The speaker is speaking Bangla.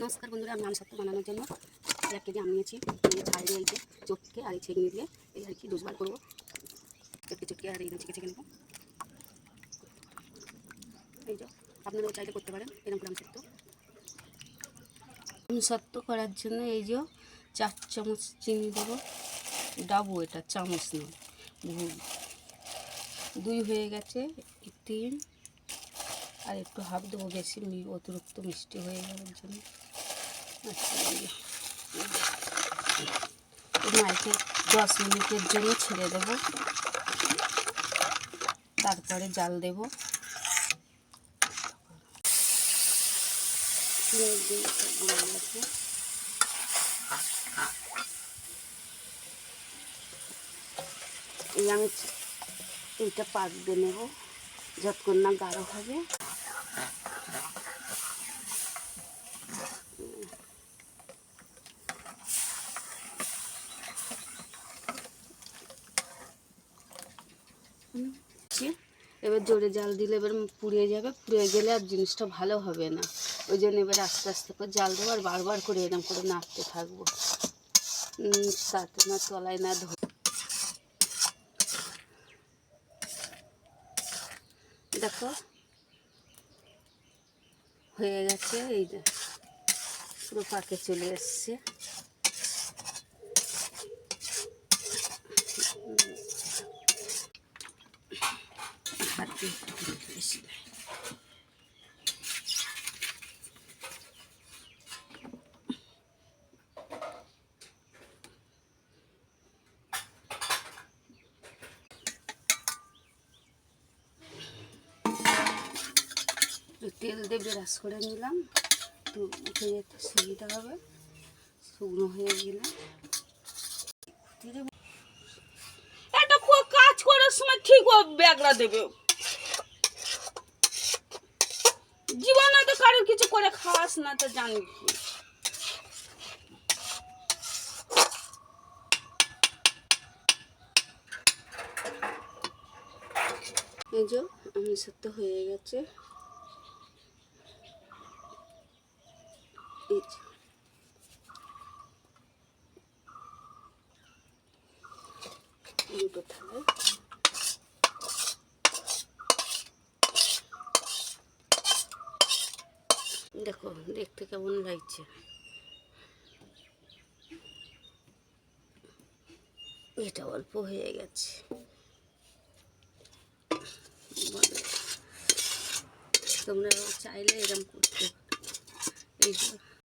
নমস্কার বন্ধুরা, আমি আম সত্ত্ব বানানোর জন্য 1 কেজি আম নিয়েছি। ছাল দিয়ে এই যে চটকে আর এই ছেঁকনি দিয়ে এই আর কি দুবার করবো। একটু চটকে আর এই ছেঁকে ছেঁকে নেবো। এই যে আপনারাও চাইলে করতে পারেন এরকম করে আম সত্ত্ব করার জন্য এই যে 4 চামচ চিনি দেবো। ডাবু, এটা চামচ নয়, ভুল। 2 হয়ে গেছে, 3 আর একটু হাফ দেবো, বেশি অতিরিক্ত মিষ্টি হয়ে যাওয়ার জন্য। মাইকে 10 মিনিটের জন্য ছেড়ে দেবো, তারপরে জাল দেবো। এই আমি এইটা পাক দিয়ে নেবো যতক্ষণ না গাঢ় হবে। এবার জোরে জাল দিলে এবার পুড়িয়ে যাবে, পুড়িয়ে গেলে আর জিনিসটা ভালো হবে না। ওই জন্য এবার আস্তে আস্তে করে জাল দেবো আর বারবার করে এরকম করে নাড়তে থাকবো, তাতে না তলায় না ধরে। দেখো হয়ে গেছে, এই যে পুরো পাকে চলে এসছে। বেশি তেল দিয়ে ব্রাশ করে নিলাম, তো উঠে যেতে সুবিধা হবে। শুকনো হয়ে গেলে একটা কাজ করার সময় ঠিক ব্যাগরা দেবে। জীবনে তো কারোর কিছু করে খাস না, তো জানি এই যে আমি সত্য হয়ে গেছে। দুটো থালায় দেখো দেখতে কেমন লাগছে। এটা অল্প হয়ে গেছে, তোমরা চাইলে এরকম করতে। এই